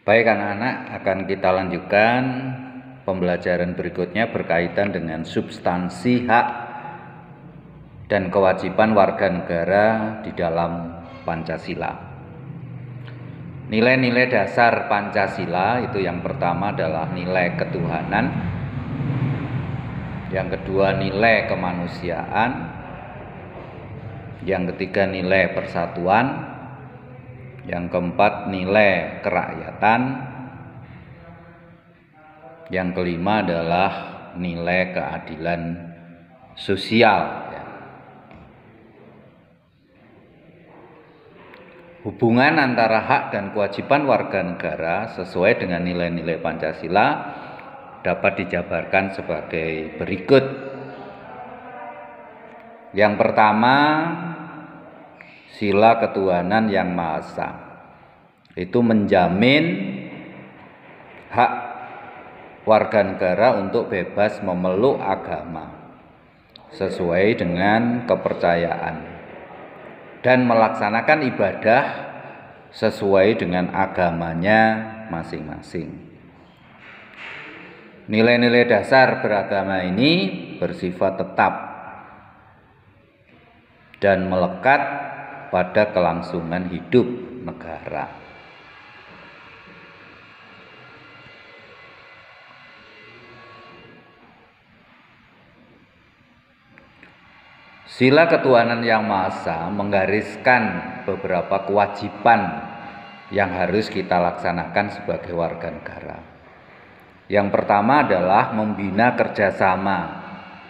Baik anak-anak, akan kita lanjutkan pembelajaran berikutnya berkaitan dengan substansi hak dan kewajiban warga negara di dalam Pancasila. Nilai-nilai dasar Pancasila itu yang pertama adalah nilai ketuhanan, yang kedua nilai kemanusiaan, yang ketiga nilai persatuan, yang keempat nilai kerakyatan, yang kelima adalah nilai keadilan sosial. Hubungan antara hak dan kewajiban warga negara sesuai dengan nilai-nilai Pancasila dapat dijabarkan sebagai berikut. Yang pertama, sila ketuhanan yang Maha Esa. Itu menjamin hak warga negara untuk bebas memeluk agama sesuai dengan kepercayaan dan melaksanakan ibadah sesuai dengan agamanya masing-masing. Nilai-nilai dasar beragama ini bersifat tetap dan melekat pada kelangsungan hidup negara. Sila ketuhanan yang Maha Esa menggariskan beberapa kewajiban yang harus kita laksanakan sebagai warga negara. Yang pertama adalah membina kerjasama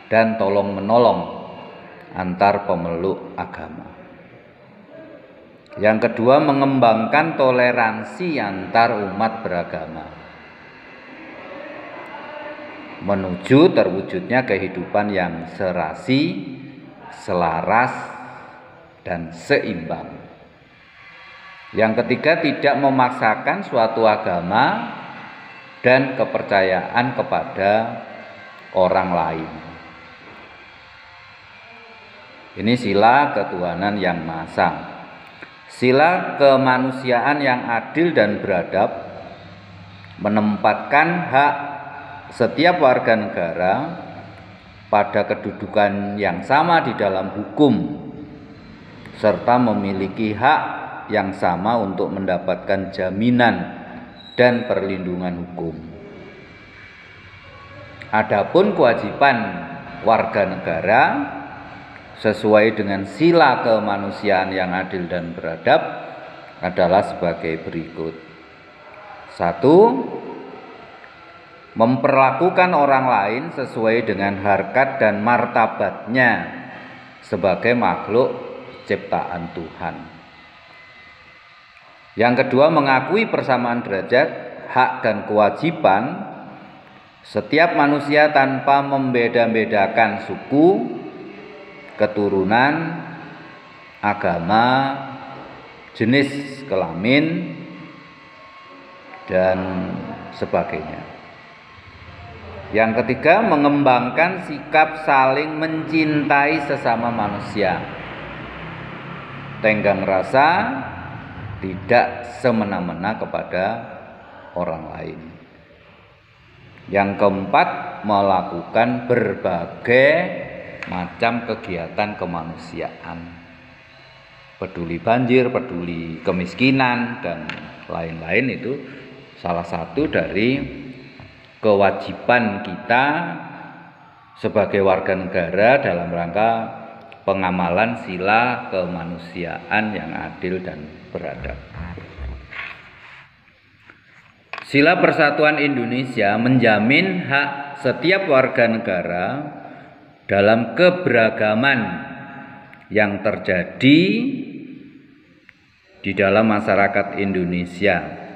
dan tolong-menolong antar pemeluk agama. Yang kedua, mengembangkan toleransi antar umat beragama menuju terwujudnya kehidupan yang serasi, selaras, dan seimbang. Yang ketiga, tidak memaksakan suatu agama dan kepercayaan kepada orang lain. Ini sila ketuhanan yang Maha Esa. Sila kemanusiaan yang adil dan beradab menempatkan hak setiap warga negara pada kedudukan yang sama di dalam hukum serta memiliki hak yang sama untuk mendapatkan jaminan dan perlindungan hukum. Adapun kewajiban warga negara sesuai dengan sila kemanusiaan yang adil dan beradab adalah sebagai berikut. 1. Memperlakukan orang lain sesuai dengan harkat dan martabatnya sebagai makhluk ciptaan Tuhan. Yang kedua, mengakui persamaan derajat, hak dan kewajiban setiap manusia tanpa membeda-bedakan suku, keturunan, agama, jenis kelamin, dan sebagainya. Yang ketiga, mengembangkan sikap saling mencintai sesama manusia, tenggang rasa, tidak semena-mena kepada orang lain. Yang keempat, melakukan berbagai macam kegiatan kemanusiaan, peduli banjir, peduli kemiskinan, dan lain-lain. Itu salah satu dari kewajiban kita sebagai warga negara dalam rangka pengamalan sila kemanusiaan yang adil dan beradab. Sila Persatuan Indonesia menjamin hak setiap warga negara dalam keberagaman yang terjadi di dalam masyarakat Indonesia.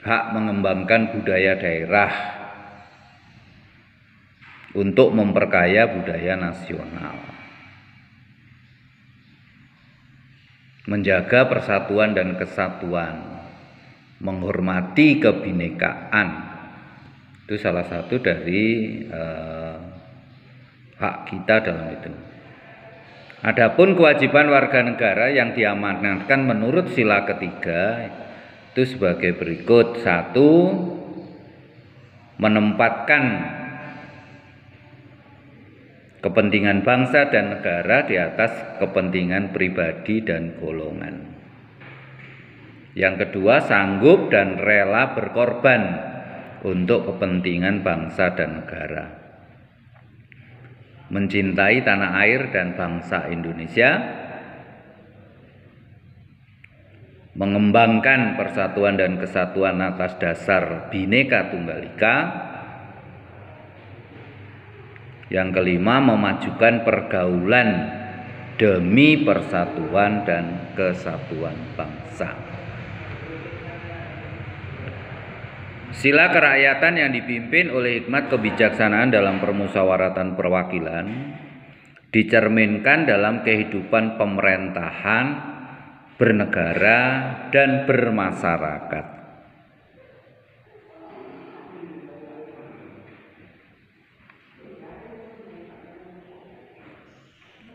Hak mengembangkan budaya daerah untuk memperkaya budaya nasional, menjaga persatuan dan kesatuan, menghormati kebinekaan. Itu salah satu dari hak kita dalam itu. Adapun kewajiban warga negara yang diamanatkan menurut sila ketiga itu sebagai berikut. 1. Menempatkan kepentingan bangsa dan negara di atas kepentingan pribadi dan golongan. Yang kedua, sanggup dan rela berkorban untuk kepentingan bangsa dan negara. Mencintai tanah air dan bangsa Indonesia, mengembangkan persatuan dan kesatuan atas dasar Bhinneka Tunggal Ika. Yang kelima, memajukan pergaulan demi persatuan dan kesatuan bangsa. Sila kerakyatan yang dipimpin oleh hikmat kebijaksanaan dalam permusyawaratan perwakilan dicerminkan dalam kehidupan pemerintahan, bernegara, dan bermasyarakat.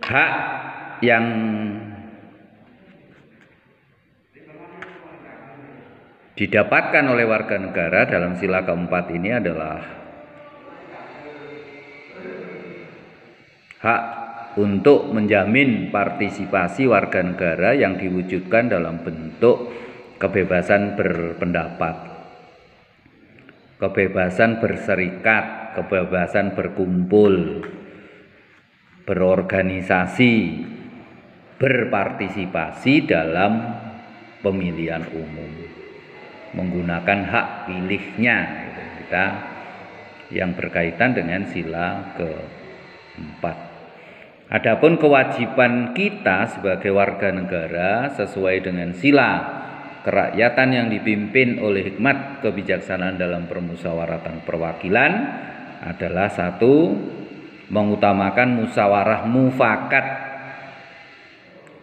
Hak yang didapatkan oleh warga negara dalam sila keempat ini adalah hak untuk menjamin partisipasi warga negara yang diwujudkan dalam bentuk kebebasan berpendapat, kebebasan berserikat, kebebasan berkumpul, berorganisasi, berpartisipasi dalam pemilihan umum, menggunakan hak pilihnya. Kita yang berkaitan dengan sila keempat. Adapun kewajiban kita sebagai warga negara sesuai dengan sila kerakyatan yang dipimpin oleh hikmat kebijaksanaan dalam permusyawaratan perwakilan adalah 1. Mengutamakan musyawarah mufakat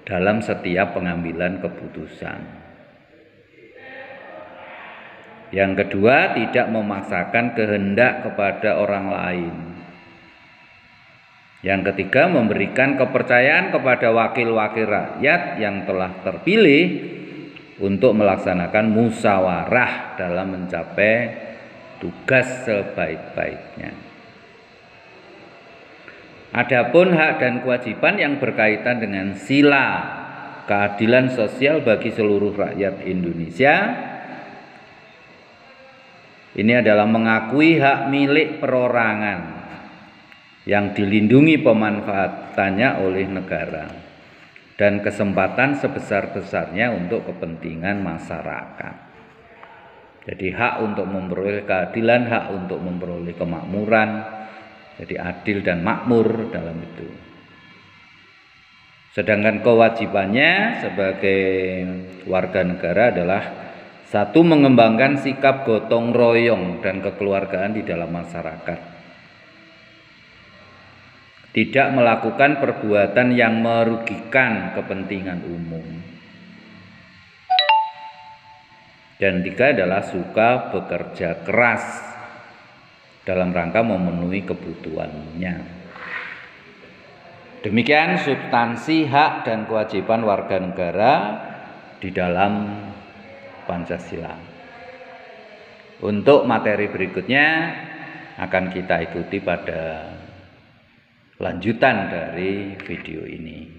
dalam setiap pengambilan keputusan. Yang kedua, tidak memaksakan kehendak kepada orang lain. Yang ketiga, memberikan kepercayaan kepada wakil-wakil rakyat yang telah terpilih untuk melaksanakan musyawarah dalam mencapai tugas sebaik-baiknya. Adapun hak dan kewajiban yang berkaitan dengan sila keadilan sosial bagi seluruh rakyat Indonesia, ini adalah mengakui hak milik perorangan yang dilindungi pemanfaatannya oleh negara dan kesempatan sebesar-besarnya untuk kepentingan masyarakat. Jadi hak untuk memperoleh keadilan, hak untuk memperoleh kemakmuran, jadi adil dan makmur dalam itu. Sedangkan kewajibannya sebagai warga negara adalah 1. Mengembangkan sikap gotong royong dan kekeluargaan di dalam masyarakat. Tidak melakukan perbuatan yang merugikan kepentingan umum. Dan 3 adalah suka bekerja keras dalam rangka memenuhi kebutuhannya. Demikian substansi hak dan kewajiban warga negara di dalam Pancasila. Untuk materi berikutnya akan kita ikuti pada lanjutan dari video ini.